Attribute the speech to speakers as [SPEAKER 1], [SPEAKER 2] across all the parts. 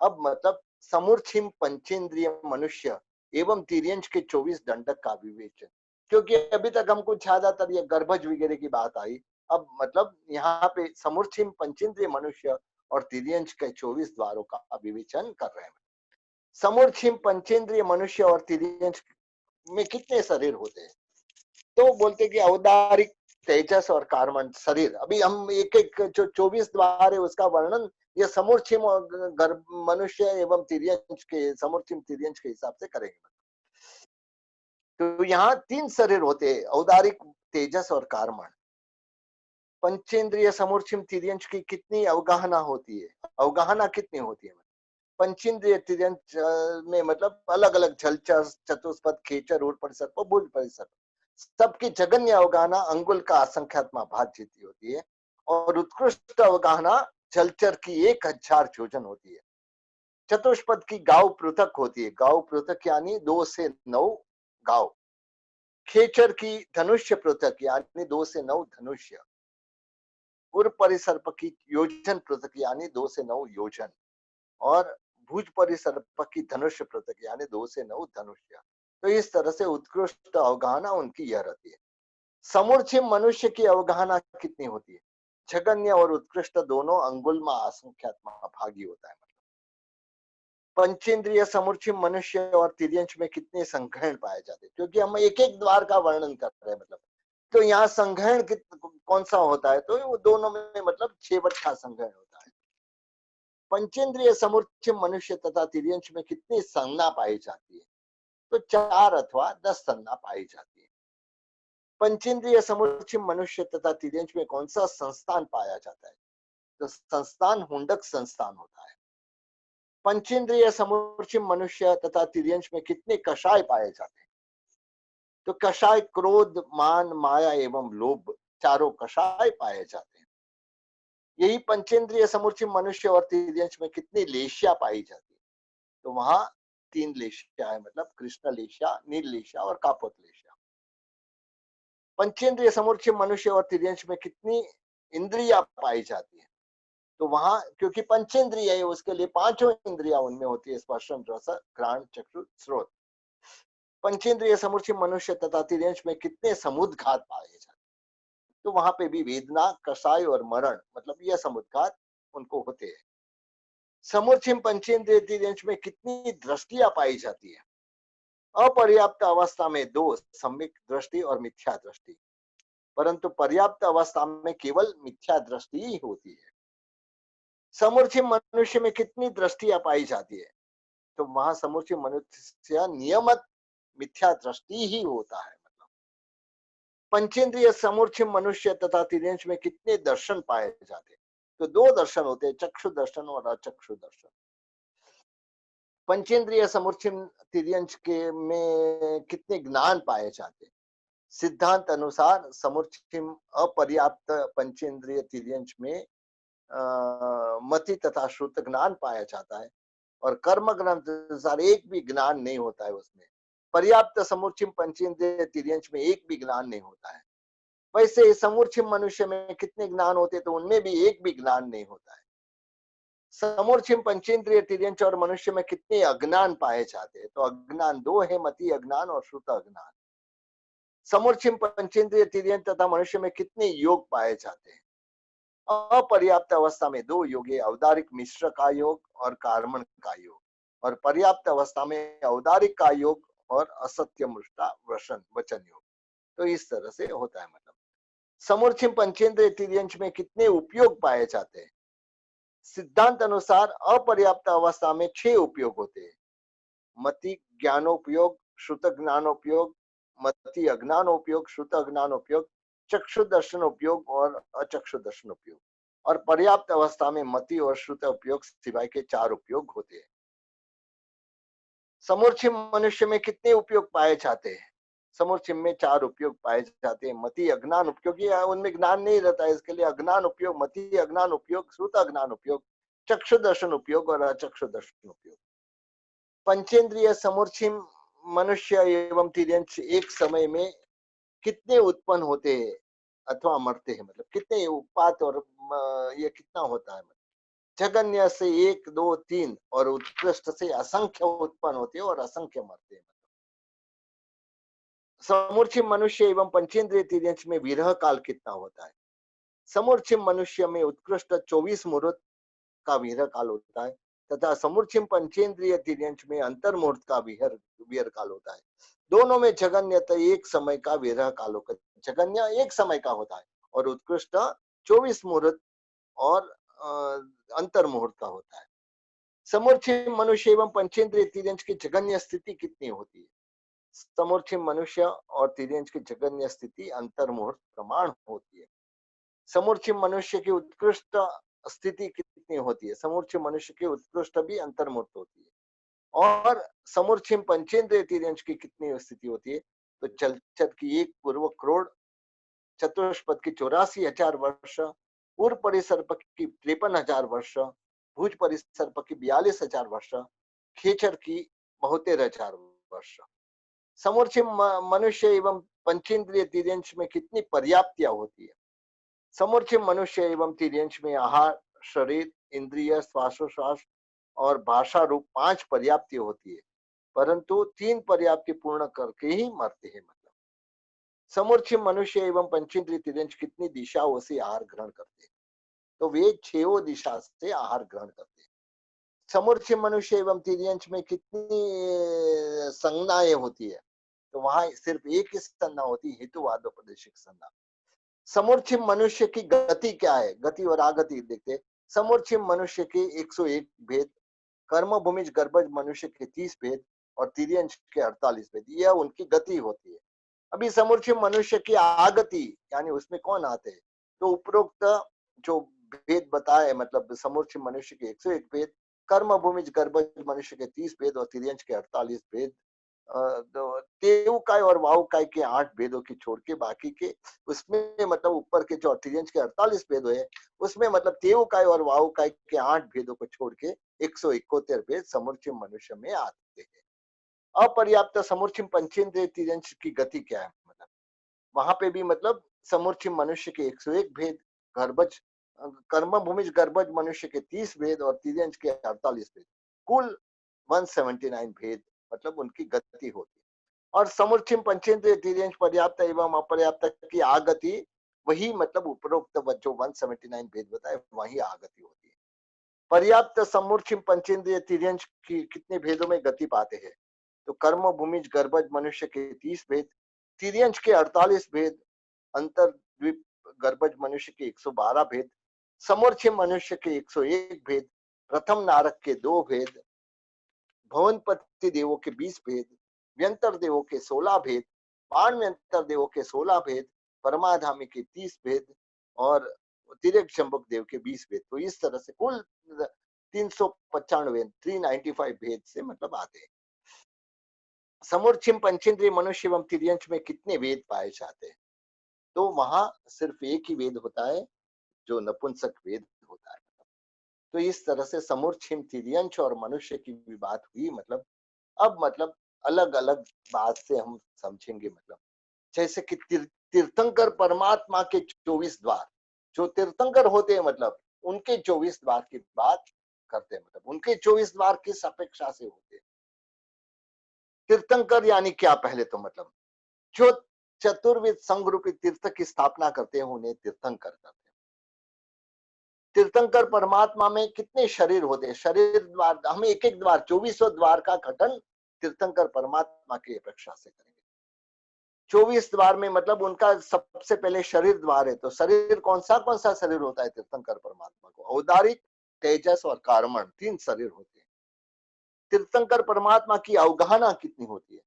[SPEAKER 1] अब मतलब समूर्छिम पंचेंद्रिय मनुष्य एवं तिर्यंच के 24 दंडक का विवेचन, क्योंकि अभी तक हमको ज्यादातर ये गर्भज वगैरह की बात आई। अब मतलब यहाँ पे समूर्छिम पंचेंद्रिय मनुष्य और तिर्यंच के 24 द्वारों का विवेचन कर रहे हैं। समूर्छिम पंचेंद्रिय मनुष्य और तिर्यंच में कितने शरीर होते हैं? तो बोलते कि औदारिक, तेजस और कार्बन शरीर। अभी हम एक एक जो 24 द्वार है उसका वर्णन ये समूर्छिम और गर्भ मनुष्य एवं तिर्यंच के, समूर्छिम तिर्यंच के हिसाब से करेंगे। तो यहाँ 3 शरीर होते हैं, औदारिक, तेजस और कार्बन। पंचेंद्रिय समूर्छिम तिर्यंच की कितनी अवगाहना होती है? अवगाहना कितनी होती है? पंचेंद्रिय तिर्यंच में मतलब अलग अलग जलचर, चतुष्पद, खेचर, ऊर्ध्व परिसर्प, भुज परिसर्प, सबकी जगन्य अवगाहना अंगुल का असंख्यात्मा भाग जीती होती है। और उत्कृष्ट अवगाहना जलचर की 1000 योजन होती है। चतुष्पद की गाव पृथक होती है, गाव पृथक यानी 2 से 9 गाव। खेचर की धनुष्य पृथक यानी 2 से 9 धनुष्य। उर परिसर्प की योजन पृथक यानी 2 से 9 योजन। और भुज परिसर्प की धनुष्य पृथक यानी 2 से 9 धनुष्य। तो इस तरह से उत्कृष्ट अवगाहना उनकी यह रहती है। समूर्छिम मनुष्य की अवगाहना कितनी होती है? जगन्य और उत्कृष्ट दोनों अंगुल में असंख्यात्मा भागी होता है। पंचेंद्रिय समूर्छिम मनुष्य और तिर्यंच में कितने संग्रहण पाए जाते हैं? क्योंकि हम एक एक द्वार का वर्णन कर रहे हैं मतलब, तो यहाँ संग्रहण कौन सा होता है? तो वो दोनों में मतलब 6 का संग्रहण होता है। पंचेंद्रिय समूर्छिम मनुष्य तथा तिर्यंच में कितनी संज्ञा पाई जाती है? तो 4 अथवा 10 संज्ञा पाई जाती है। पंचेंद्रिय समूर्छिम मनुष्य तथा तिर्यंच में कौन सा संस्थान पाया जाता है? तो संस्थान हुंडक संस्थान होता है। पंचेंद्रिय समूर्छिम मनुष्य तथा तिर्यंच में कितने कषाय पाए जाते हैं? तो कषाय क्रोध, मान, माया एवं लोभ, चारों कषाय पाए जाते हैं। यही पंचेंद्रिय समूर्छिम मनुष्य और तिर्यंच में कितनी लेशिया पाई जाती है? तो वहां 3 लेशिया है, मतलब कृष्ण लेशिया, नील लेशिया और कापोत लेशिया। पंचेंद्रिय समूर्छिम मनुष्य और तिर्यंच में कितनी इंद्रिया पाई जाती है? तो वहां क्योंकि पंचेंद्रिय है उसके लिए 5 इंद्रिया उनमें होती है, स्पर्शन, रस, घ्राण, चक्षु, श्रोत। पंचेंद्रिय समूर्छिम मनुष्य तथा तिर्यंच में कितने समुद्घात पाए जाते हैं? तो वहां पे भी वेदना, कषाय और मरण, मतलब यह समुद्घात उनको होते हैं। समूर्छिम पंचेंद्रिय तिर्यंच में कितनी दृष्टियां पाई जाती है? अपर्याप्त अवस्था में 2, सम्यक दृष्टि और मिथ्या दृष्टि, परंतु पर्याप्त अवस्था में केवल मिथ्या दृष्टि ही होती है। समूर्छिम मनुष्य में कितनी दृष्टियां पाई जाती है? तो वहां समूर्छिम मनुष्य नियमित मिथ्या दृष्टि ही होता है। मतलब पंचेंद्रिय समूर्छिम मनुष्य तथा तिर्यंच में कितने दर्शन पाए जाते हैं? तो 2 दर्शन होते हैं, चक्षु दर्शन और अचक्षु दर्शन। पंचेंद्रिय समूर्छिम तिर्यंच के में कितने ज्ञान पाए जाते हैं? सिद्धांत अनुसार समूर्छिम अपर्याप्त पंचेंद्रिय तिर्यंच में मति तथा श्रुत ज्ञान पाया जाता है। और कर्म ग्रंथ अनुसार एक भी ज्ञान नहीं होता है उसमें। पर्याप्त समूर्छिम पंचेंद्रिय तिर्यंच में एक भी ज्ञान नहीं होता है। वैसे समूर्छिम मनुष्य में कितने ज्ञान होते? तो उनमें भी एक भी ज्ञान नहीं होता है। समूर्छिम पंचेंद्रिय तिर्यंच और मनुष्य में कितने अज्ञान पाए जाते हैं? तो अज्ञान 2 है, मति अज्ञान और श्रुत अज्ञान। समूर्छिम पंचेंद्रिय तिर्यंच तथा मनुष्य में कितने योग पाए जाते हैं? अपर्याप्त अवस्था में 2 योग है, औदारिक मिश्र का योग और कार्मण का योग। और पर्याप्त अवस्था में औदारिक का योग और असत्य मृष्टा वचन योग। तो इस तरह से होता है। मतलब समूर्छिम पंचेंद्रिय तिर्यंच में कितने उपयोग पाए जाते हैं? सिद्धांत अनुसार अपर्याप्त अवस्था में 6 उपयोग होते हैं। मति ज्ञानोपयोग, श्रुत ज्ञानोपयोग, मति अज्ञानोपयोग, श्रुत अज्ञानोपयोग, चक्षु दर्शन उपयोग और अचक्षु दर्शन उपयोग। और पर्याप्त अवस्था में मति और श्रुत उपयोग सिवाय के 4 उपयोग होते हैं। समूर्छिम मनुष्य में कितने उपयोग पाए जाते हैं? समूर्छिम में 4 उपयोग पाए जाते हैं। मति अज्ञान उपयोग, क्योंकि उनमें ज्ञान नहीं रहता है, इसके लिए अज्ञान उपयोग, मति अज्ञान उपयोग, श्रुत अज्ञान उपयोग, चक्षु दर्शन उपयोग और अचक्षु दर्शन उपयोग। पंचेंद्रिय समूर्छिम मनुष्य एवं तिर्यंच एक समय में कितने उत्पन्न होते हैं अथवा मरते हैं? मतलब कितने उत्पात और ये कितना होता है? जगन्य से एक दो तीन और उत्कृष्ट से असंख्य उत्पन्न होते हैं और असंख्य मरते हैं। समूर्छिम मनुष्य एवं पंचेंद्रिय तिर्यंश में विरह काल कितना होता है? समूर्छिम मनुष्य में उत्कृष्ट 24 मुहूर्त का विरह काल होता है तथा समूर्छिम पंचेंद्रिय तिर्यंश में अंतर मुहूर्त का विरह काल होता है। दोनों में जगन्यता एक समय का विरह काल होता है, जगन्य एक समय का होता है और उत्कृष्ट 24 मुहूर्त और अंतर मुहूर्त का होता है। समूर्छिम मनुष्य एवं पंचेंद्रिय तिर्यंश की जगन्य स्थिति कितनी होती है? समूर्छिम मनुष्य और तिर्यंश की जगन्य स्थिति अंतर मुहूर्त प्रमाण होती है। समूर्छिम मनुष्य की उत्कृष्ट स्थिति कितनी होती है? समूर्छिम मनुष्य की उत्कृष्ट भी अंतर्मुहूर्त होती है। और समूर्छिम पंचेंद्रिय तिर्यंश की कितनी स्थिति होती है? तो जलचर की 1 पूर्व करोड़, चतुष्पद की 84,000 वर्ष, पूर्व परिसर्प की 53,000 वर्ष, भुज परिसर्प की 42,000 वर्ष, खेचर की 72,000 वर्ष। समूर्छिम मनुष्य एवं पंचेंद्रिय तिर्यंश में कितनी पर्याप्तियां होती है? समूर्छिम मनुष्य एवं तिर्यंश में आहार, शरीर, इंद्रिय, श्वासोश्वास और भाषा रूप 5 पर्याप्ति होती है, परंतु 3 पर्याप्ति पूर्ण करके ही मरते हैं। मतलब समूर्छिम मनुष्य एवं पंचेंद्रिय तिर्यंश कितनी दिशाओं से आहार ग्रहण करते हैं? तो वे 6 दिशा से आहार ग्रहण करते हैं। समूर्छिम मनुष्य एवं तिर्यंश में कितनी संज्ञाएं होती है? तो वहां सिर्फ एक ही संज्ञा होती है, हेतुवादोपदेशिक संज्ञा। समूर्छिम मनुष्य की गति क्या है? गति और आगति देखते। समूर्छिम मनुष्य के 101 भेद, कर्म भूमिज गर्भज मनुष्य के 30 भेद और तिर्यंश के 48 भेद, यह उनकी गति होती है। अभी समूर्छिम मनुष्य की आगति यानी उसमें कौन आते हैं? तो उपरोक्त जो भेद बताए, मतलब समूर्छिम मनुष्य के 101 भेद, कर्म भूमिज गर्भज मनुष्य के 30 भेद और तिर्यंश के 48 भेद, तेऊकाय और वाहुकाय के 8 भेदों की छोड़ के बाकी के उसमें मतलब ऊपर के जो तिर्यंश के 48 भेद हुए उसमें मतलब तेऊकाय और वाहुकाय के 8 भेदों को छोड़ के 171 भेद समूर्छिम मनुष्य में आते हैं। अपर्याप्त समूर्छिम पंचेंद्रिय तिर्यंश की गति क्या है? मतलब वहां पे भी मतलब समूर्छिम मनुष्य के 101 भेद, गर्भज कर्म भूमिज गर्भज मनुष्य के 30 भेद और तिर्यंश के 48 भेद, कुल 179 भेद मतलब उनकी गति होती है। और समूर्छिम पंचेंद्रिय तिर्यंश पर्याप्त एवं अपर्याप्त की आगति वही मतलब उपरोक्त जो 179 भेद बताए वही आगति होती है। पर्याप्त समूर्छिम पंचेंद्रिय तिर्यंश की कितने भेदों में गति पाते हैं? तो कर्म भूमिज गर्भज मनुष्य के 30 भेद, तिर्यंश के 48 भेद, अंतर द्वीप गर्भज मनुष्य के 112 भेद, समूर्छिम मनुष्य के 101 भेद, प्रथम नारक के 2 भेद, भवनपति देवों के 20 भेद, व्यंतर देवों के 16 भेद, बाण व्यंतर देवों के 16 भेद, परमाधामी के 30 भेद और तिरक शंभुक देव के 20 भेद। तो इस तरह से कुल 395 395 भेद से मतलब आते हैं। समूर्छिम पंचेंद्रिय मनुष्य एवं तिर्यंश में कितने वेद पाए जाते हैं? तो वहां सिर्फ एक ही वेद होता है जो नपुंसक वेद होता है। तो इस तरह से समूर्छिम तिर्यंश और मनुष्य की भी बात हुई। मतलब अब मतलब अलग अलग बात से हम समझेंगे। मतलब जैसे कि तीर्थंकर परमात्मा के 24 द्वार, जो तीर्थंकर होते हैं मतलब उनके 24 द्वार की बात करते हैं। मतलब उनके 24 द्वार किस अपेक्षा से होते हैं? तीर्थंकर यानी क्या? पहले तो मतलब जो चतुर्विद संघ रूपी तीर्थ की स्थापना करते हैं उन्हें तीर्थंकर करते हैं। तीर्थंकर परमात्मा में कितने शरीर होते हैं? शरीर द्वार हम एक एक द्वार 24 द्वार का गठन तीर्थंकर परमात्मा की अपेक्षा से करेंगे। 24 द्वार में मतलब उनका सबसे पहले शरीर द्वार है। तो शरीर कौन सा शरीर होता है तीर्थंकर परमात्मा को? औदारिक, तेजस और कारमण 3 शरीर होते हैं। तीर्थंकर परमात्मा की अवगाहना कितनी होती है?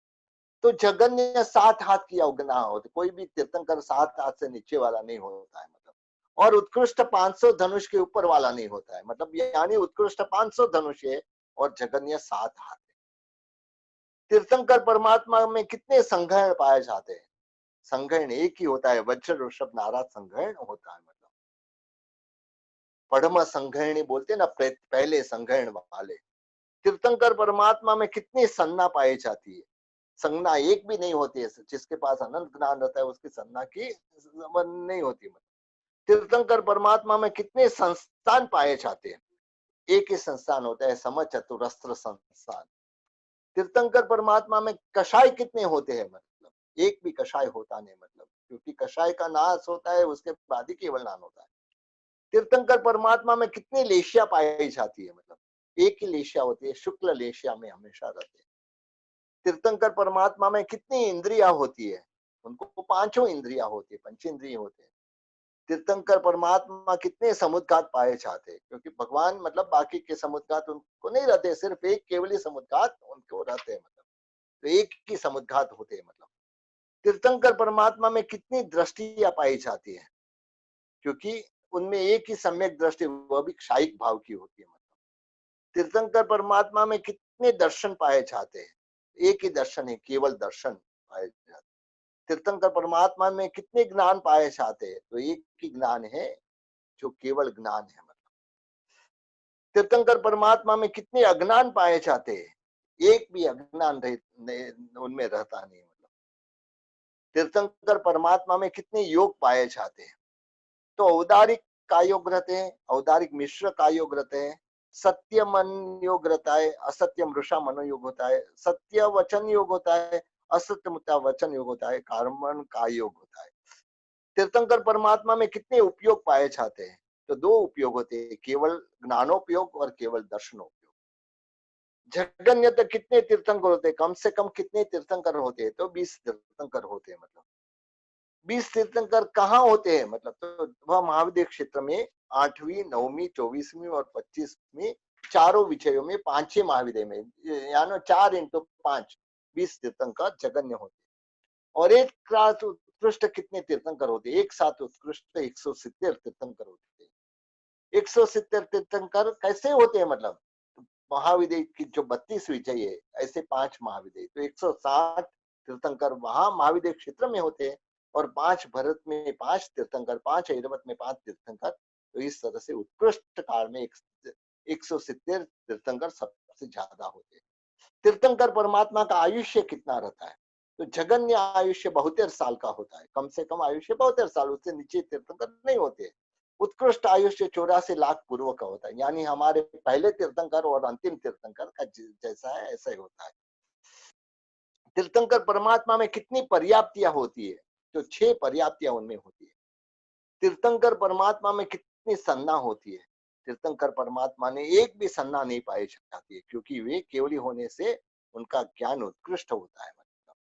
[SPEAKER 1] तो जगन्य 7 हाथ की अवगाहना होती। कोई भी तीर्थंकर 7 हाथ से नीचे वाला नहीं होता है। मतलब और उत्कृष्ट 500 धनुष के ऊपर वाला नहीं होता है। मतलब यानी उत्कृष्ट 500 धनुष है और जगन्य 7 हाथ है। तीर्थंकर परमात्मा में कितने संघर्ष पाए जाते हैं? संघर्ष एक ही होता है, वज्र ऋषभ नाराज संघर्ष होता है। मतलब पढ़म संघर्णी बोलते ना, पहले संघर्ष वाले। तीर्थंकर परमात्मा में कितनी संज्ञा पाई जाती है? संज्ञा एक भी नहीं होती है। जिसके पास अनंत ज्ञान रहता है उसकी संज्ञा की नहीं होती। तीर्थंकर परमात्मा में कितने संस्थान पाए जाते हैं? एक ही संस्थान होता है, सम चतुरस्त्र संस्थान। तीर्थंकर परमात्मा में कषाय कितने होते हैं, मतलब एक भी कषाय होता नहीं, मतलब क्योंकि कषाय का नाश होता है, उसके बाद ही केवल नान होता है। तीर्थंकर परमात्मा में कितनी लेशिया पाई जाती है, मतलब एक ही लेशिया होती है, शुक्ल लेशिया में हमेशा रहते हैं। तीर्थंकर परमात्मा में कितनी इंद्रिया होती है, उनको पांचों इंद्रिया होती है, पंचेंद्रिय होते हैं। तीर्थंकर परमात्मा कितने समुद्घात पाए जाते हैं, क्योंकि भगवान मतलब बाकी के समुद्घात उनको नहीं रहते, सिर्फ एक केवली समुद्घात उनको रहते हैं, मतलब तो एक ही समुद्घात होते हैं। मतलब तीर्थंकर परमात्मा में कितनी दृष्टियां पाई जाती है, क्योंकि उनमें एक ही सम्यक दृष्टि, वह भी क्षायिक भाव की होती है। मतलब तीर्थंकर परमात्मा में कितने दर्शन पाए जाते हैं, एक ही दर्शन है, केवल दर्शन पाए जाते हैं। तीर्थंकर परमात्मा में कितने ज्ञान पाए जाते हैं, तो एक ही ज्ञान है जो केवल ज्ञान है। मतलब तीर्थंकर परमात्मा में कितने अज्ञान पाए जाते हैं, एक भी अज्ञान उनमें रहता नहीं। मतलब तीर्थंकर परमात्मा में कितने योग पाए जाते हैं, तो औदारिक का योग रहते हैं, औदारिक मिश्र का योग रहते हैं, सत्य मन योग रहता है, असत्य मृषा मनोयोग होता है, सत्य वचन योग होता है, असत्य मुता वचन योग होता है, कर्मण का योग होता है। तीर्थंकर परमात्मा में कितने उपयोग पाए जाते हैं, तो दो उपयोग होते हैं, केवल ज्ञानोपयोग और केवल दर्शनोपयोग। जगन्य तक कितने तीर्थंकर होते हैं, कम से कम कितने तीर्थंकर होते हैं, तो 20 तीर्थंकर होते हैं। मतलब 20 तीर्थंकर कहाँ होते हैं, मतलब तो वह महाविद्य क्षेत्र में 8वीं 9वीं 24वीं और 25वीं चारों विषयों में 5 महाविद्य में, यानी 4 इंटू 5 20 तीर्थंकर जगन्य होते हैं। और एक साथ उत्कृष्ट कितने तीर्थंकर होते हैं, एक साथ उत्कृष्ट 170 तीर्थंकर होते हैं। 170 तीर्थंकर कैसे होते हैं, मतलब महाविद्य की जो 32 विजय है, ऐसे 5 महाविद्य, तो 160 तीर्थंकर वहां महाविद्य क्षेत्र में होते हैं, और 5 भरत में 5 तीर्थंकर, 5 ऐरावत में 5 तीर्थंकर। तो इस तरह से उत्कृष्ट काल में 170 तीर्थंकर सबसे ज्यादा होते हैं। तीर्थंकर परमात्मा का आयुष्य कितना रहता है, तो जगन्य आयुष्य 72 साल का होता है, कम से कम आयुष्य 72 साल, उससे नीचे तीर्थंकर नहीं होते। उत्कृष्ट आयुष्य 84 लाख पूर्व का होता है, यानी हमारे पहले तीर्थंकर और अंतिम तीर्थंकर का जैसा है ऐसा ही होता है। तीर्थंकर परमात्मा में कितनी पर्याप्तियां होती है, तो 6 पर्याप्तियां उनमें होती है। तीर्थंकर परमात्मा में कितनी संज्ञा होती है, तीर्थंकर परमात्मा ने एक भी संज्ञा नहीं पाई जाती है, क्योंकि वे केवली होने से उनका ज्ञान उत्कृष्ट होता है। मतलब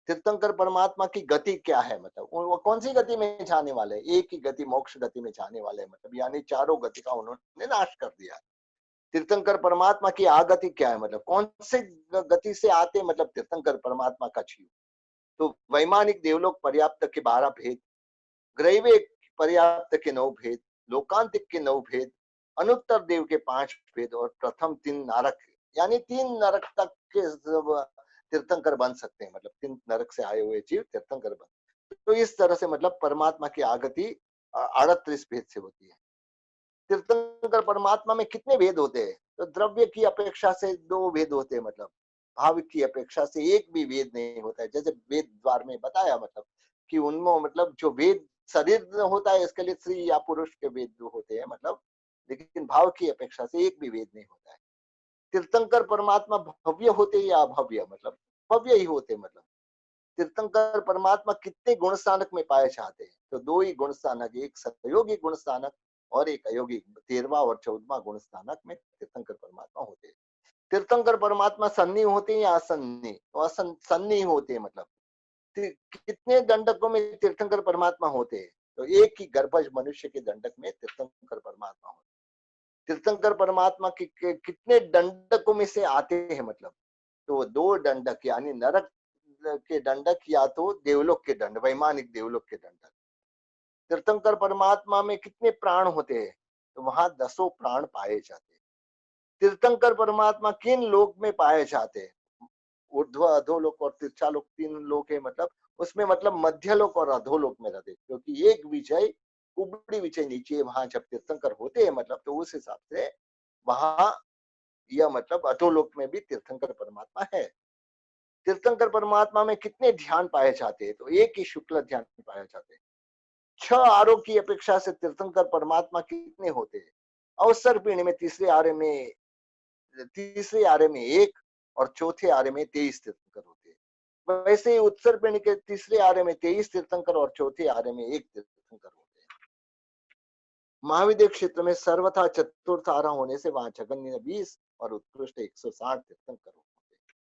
[SPEAKER 1] तीर्थंकर परमात्मा की गति क्या है, मतलब वो कौन सी गति में जाने वाले, एक ही गति मोक्ष गति में जाने वाले, मतलब यानी चारों गति का उन्होंने नाश कर दिया। तीर्थंकर परमात्मा की आगति क्या है, मतलब कौन से गति से आते, मतलब तीर्थंकर परमात्मा का जीव। तो वैमानिक देवलोक पर्याप्त के 12 भेद, ग्रैवे पर्याप्त के 9 भेद, लोकांतिक के 9 भेद, अनुत्तर देव के 5 भेद, और प्रथम 3 नरक, यानी 3 नरक तक के तीर्थंकर बन सकते हैं, मतलब 3 नरक से आए हुए जीव तीर्थंकर बन। तो इस तरह से मतलब परमात्मा की आगति 38 भेद से होती है। तीर्थंकर परमात्मा में कितने भेद होते हैं, तो द्रव्य की अपेक्षा से 2 भेद होते हैं, मतलब भाव की अपेक्षा से एक भी भेद नहीं होता है। जैसे वेद द्वार में बताया, मतलब कि उनमें मतलब जो वेद शरीर होता है, इसके लिए स्त्री या पुरुष के वेद जो होते हैं, मतलब लेकिन भाव की अपेक्षा से एक भी वेद नहीं होता है। तीर्थंकर परमात्मा भव्य होते या अभव्य, मतलब भव्य ही होते। मतलब तीर्थंकर परमात्मा कितने गुण स्थानक में पाए जाते हैं, तो 2 ही गुण स्थानक, एक सहयोगी गुण स्थानक और एक अयोगी, 13वां और 14वां गुण स्थानक में तीर्थंकर परमात्मा होते हैं। तीर्थंकर परमात्मा सन्नी होते हैं या असन्नी, तो सन्नी होते हैं। मतलब कितने दंडकों में तीर्थंकर परमात्मा होते हैं, तो एक ही गर्भज मनुष्य के दंडक में तीर्थंकर परमात्मा होते हैं। तीर्थंकर परमात्मा कितने दंडकों में से आते हैं, मतलब तो 2 दंडक, यानी नरक के दंडक या तो देवलोक के दंड, वैमानिक देवलोक के दंडक। तीर्थंकर परमात्मा में कितने प्राण होते हैं, तो वहां 10 प्राण पाए जाते हैं। तीर्थंकर परमात्मा किन लोक में पाए जाते हैं, ऊर्ध्व अधोलोक और तीर्थालोक 3 लोक है, मतलब उसमें मतलब मध्यलोक और अधोलोक में रहते, क्योंकि एक विजय उबड़ी विजय नीचे, वहां जब तीर्थंकर होते हैं, मतलब तो उस हिसाब से वहां यह मतलब अधोलोक में भी तीर्थंकर परमात्मा है। तीर्थंकर परमात्मा में कितने ध्यान पाए जाते हैं, तो एक ही शुक्ल ध्यान पाए जाते हैं। 6 आरों की अपेक्षा से तीर्थंकर परमात्मा कितने होते हैं, अवसर पीढ़ी में तीसरे आरे में 1 और चौथे आरे में 23 तीर्थंकर होते हैं। वैसे ही उत्तर पिंड के तीसरे आरे में 23 तीर्थंकर और चौथे आरे में 1 तीर्थंकर होते हैं। महाविद्य क्षेत्र में सर्वथा चतुर्थ आरा होने से वहां जगन्य 20 और उत्कृष्ट 160 तीर्थंकर होते हैं।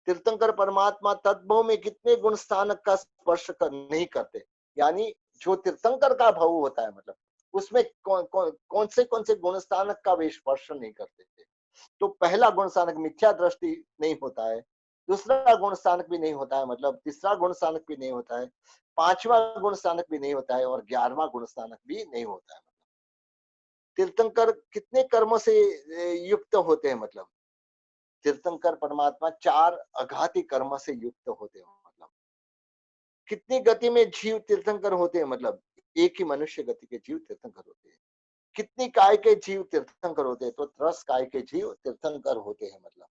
[SPEAKER 1] तीर्थंकर परमात्मा तद्भव में कितने गुण स्थानक का स्पर्श नहीं करते, यानी जो तीर्थंकर का भाव होता है, मतलब उसमें कौन से गुण स्थानक का वे स्पर्श नहीं करते थे। तो पहला गुण स्थानक मिथ्या दृष्टि नहीं होता है, दूसरा गुण स्थानक भी नहीं होता है, मतलब तीसरा गुण स्थानक भी नहीं होता है, पांचवा गुण स्थानक भी नहीं होता है और 11वां गुण स्थानक भी नहीं होता है। तीर्थंकर कितने कर्मों से युक्त होते हैं, मतलब तीर्थंकर परमात्मा 4 अघाती कर्म से युक्त होते हैं। मतलब कितनी गति में जीव तीर्थंकर होते हैं, मतलब एक ही मनुष्य गति के जीव तीर्थंकर होते हैं। कितनी काय के जीव तीर्थंकर होते हैं, तो 10 काय के जीव तीर्थंकर होते हैं। मतलब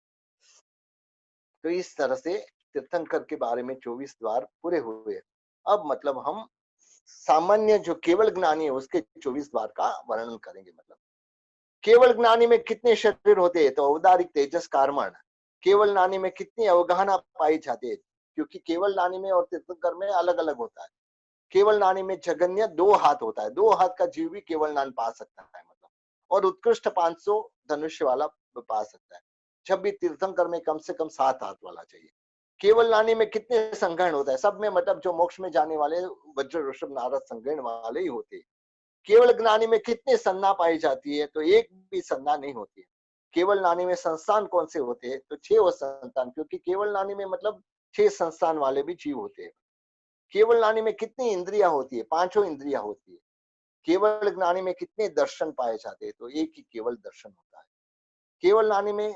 [SPEAKER 1] तो इस तरह से तीर्थंकर के बारे में 24 द्वार पूरे हुए। अब मतलब हम सामान्य जो केवल ज्ञानी है उसके 24 द्वार का वर्णन करेंगे। मतलब केवल ज्ञानी में कितने शरीर होते हैं, तो औदारिक तेजस कार्मण। केवल ज्ञानी में कितनी अवगाहना पाई जाती है, क्योंकि केवल ज्ञानी में और तीर्थंकर में अलग अलग होता है। केवल ज्ञानी में जगन्य 2 हाथ होता है, 2 हाथ का जीव भी केवल ज्ञान पा सकता है, मतलब और उत्कृष्ट 500 धनुष्य वाला पा सकता है। जब भी तीर्थंकर में कम से कम 7 हाथ वाला चाहिए। केवल ज्ञानी में कितने संग्रहण होता है, सब में मतलब जो मोक्ष में जाने वाले वज्र ऋषभ नारद संग्रहण वाले ही होते हैं। केवल ज्ञानी में कितनी संज्ञा पाई जाती है, तो एक भी संज्ञा नहीं होती है। केवल ज्ञानी में संस्थान कौन से होते हैं, तो 6 संस्थान, क्योंकि केवल ज्ञानी में मतलब 6 संस्थान वाले भी जीव होते हैं। केवल ज्ञानी में कितनी इंद्रियां होती है, 5 इंद्रियां होती है। केवल ज्ञानी में कितने दर्शन पाए जाते हैं, तो एक ही केवल दर्शन होता है। केवल ज्ञानी में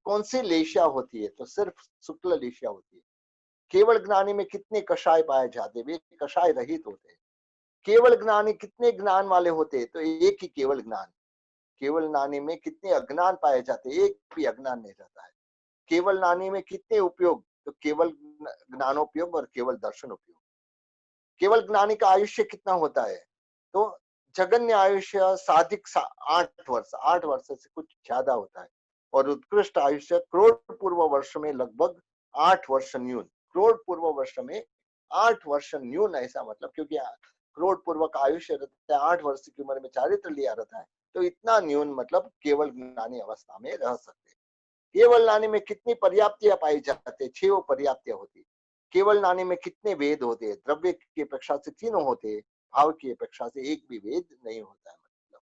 [SPEAKER 1] कौन सी लेशिया होती है, तो सिर्फ शुक्ल लेशिया होती है। केवल ज्ञानी में कितने कषाय पाए जाते हैं, वे कषाय रहित होते हैं। केवल ज्ञानी कितने ज्ञान वाले होते हैं, तो एक ही केवल ज्ञान। केवल ज्ञानी में कितने अज्ञान पाए जाते हैं, एक भी अज्ञान नहीं रहता है। केवल ज्ञानी में कितने उपयोग, तो केवल ज्ञानोपयोग और केवल दर्शन उपयोग। केवल ज्ञानी का आयुष्य कितना होता है, तो जगन्य आयुष्य साधिक 8 वर्ष, 8 वर्ष से कुछ ज्यादा होता है। और उत्कृष्ट आयुष्य करोड़ पूर्व वर्ष में लगभग 8 वर्ष न्यून। करोड़ पूर्व वर्ष में 8 वर्ष न्यून, ऐसा मतलब क्योंकि करोड़ पूर्व का आयुष्य रहता है, 8 वर्ष की उम्र में चारित्र लिया रहता है, तो इतना न्यून मतलब केवल ज्ञानी अवस्था में रह सकते हैं। केवल ज्ञानी में कितनी पर्याप्तियां पाई जाती है, 6 पर्याप्तियां होती है। केवल ज्ञानी में कितने वेद होते हैं, द्रव्य की अपेक्षा से 3 होते हैं, भाव की अपेक्षा से एक भी वेद नहीं होता है। मतलब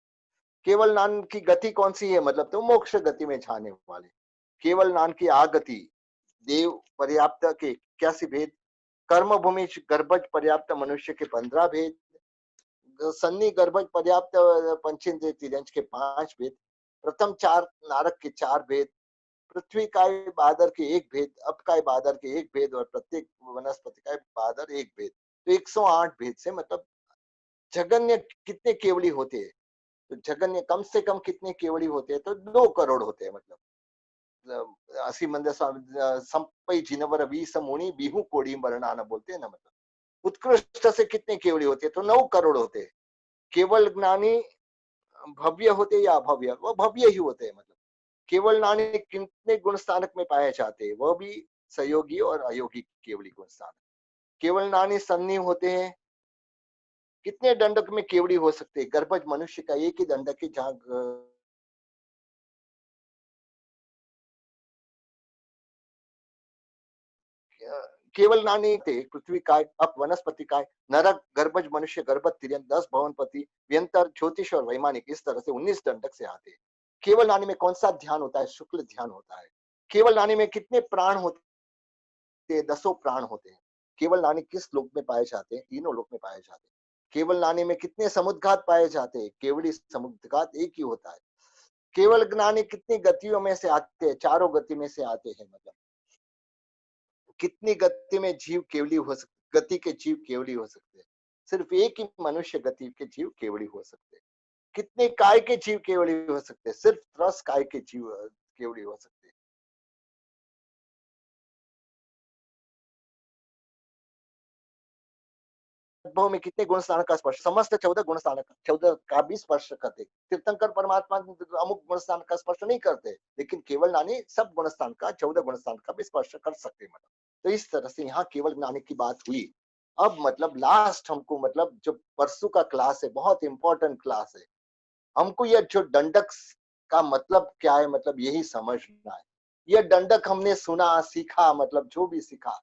[SPEAKER 1] केवल ज्ञान की गति कौन सी है, मतलब तो मोक्ष गति में जाने वाले। केवल ज्ञान की आगति, देव पर्याप्त के 81 भेद, कर्म भूमि गर्भज पर्याप्त मनुष्य के 15 भेद, सन्नी गर्भज पर्याप्त पंचेंद्रिय तिर्यंश के 5 भेद, प्रथम 4 नारक के 4 भेद, पृथ्वी काय बादर के 1 भेद, अप काय बादर के 1 भेद और प्रत्येक वनस्पति काय बादर 1 भेद, तो 108 भेद से मतलब जगन्य कितने केवड़ी होते हैं, तो जगन्य कम से कम कितने केवड़ी होते हैं, तो 2 करोड़ होते हैं। मतलब असी मंदिर संपई जिनवर वी समुनि बिहू कोड़ी मरणाना बोलते हैं ना, मतलब उत्कृष्ट से कितने केवड़ी होते हैं, तो 9 करोड़ होते हैं। केवल ज्ञानी भव्य होते या अभव्य, वो भव्य ही होते हैं। मतलब केवल ज्ञानी कितने गुण स्थानक में पाए जाते हैं, वह भी सहयोगी और अयोगी केवली गुण स्थानक। केवल ज्ञानी सन्नी होते हैं, कितने दंडक में केवड़ी हो सकते हैं, गर्भज मनुष्य का एक ही दंडक है, जहां केवल नानी थे पृथ्वी काय, अप वनस्पति काय, नरक, गर्भज मनुष्य, गर्भज तिर्यन, 10 भवनपति, व्यंतर, ज्योतिष और वैमानिक, इस तरह से 19 दंडक से आते हैं। केवल नानी में कौन सा ध्यान होता है, शुक्ल ध्यान होता है। केवल नानी में कितने प्राण होते हैं, 10 प्राण होते हैं। केवल नानी किस लोक में पाए जाते हैं, तीनों लोक में पाए जाते हैं। केवल नानी में कितने समुद्घात पाए जाते हैं, केवली समुद्घात एक ही होता है। केवल ज्ञानी कितनी गतियों में से आते हैं, चारों गति में से आते हैं। मतलब कितनी गति में जीव केवली हो सकते, गति के जीव केवली हो सकते हैं, सिर्फ एक ही मनुष्य गति के जीव केवली हो सकते हैं। कितने काय के जीव केवली हो सकते हैं, सिर्फ 10 काय के जीव केवली हो सकते हैं। तद्भव में कितने गुण स्थान का स्पर्श, समस्त 14 गुण स्थान का 14 का भी स्पर्श करते। तीर्थंकर परमात्मा अमुक गुण स्थान का स्पर्श नहीं करते, लेकिन केवल ज्ञानी सब गुण स्थान का 14 गुण स्थान का भी स्पर्श कर सकते मतलब। तो इस तरह से यहाँ केवल ज्ञानी की बात हुई। अब मतलब लास्ट हमको मतलब जो परसों का क्लास है, बहुत इंपॉर्टेंट क्लास है। हमको यह जो दंडक का मतलब क्या है, मतलब यही समझना है। यह दंडक हमने सुना, सीखा, मतलब जो भी सीखा,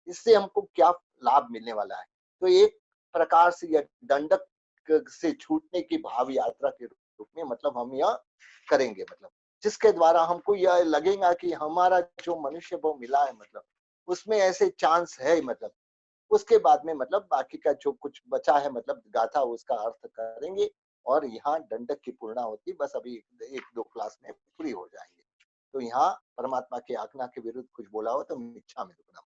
[SPEAKER 1] इससे हमको क्या लाभ मिलने वाला है। तो एक प्रकार से यह दंडक से छूटने की भाव यात्रा के रूप में मतलब हम यह करेंगे, मतलब जिसके द्वारा हमको यह लगेगा कि हमारा जो मनुष्य वो मिला है, मतलब उसमें ऐसे चांस है, मतलब उसके बाद में मतलब बाकी का जो कुछ बचा है मतलब गाथा उसका अर्थ करेंगे। और यहाँ दंडक की पूर्णा होती बस अभी एक दो क्लास में पूरी हो जाएंगे। तो यहाँ परमात्मा की आज्ञा के विरुद्ध कुछ बोला हो तो मिच्छा में रुकना।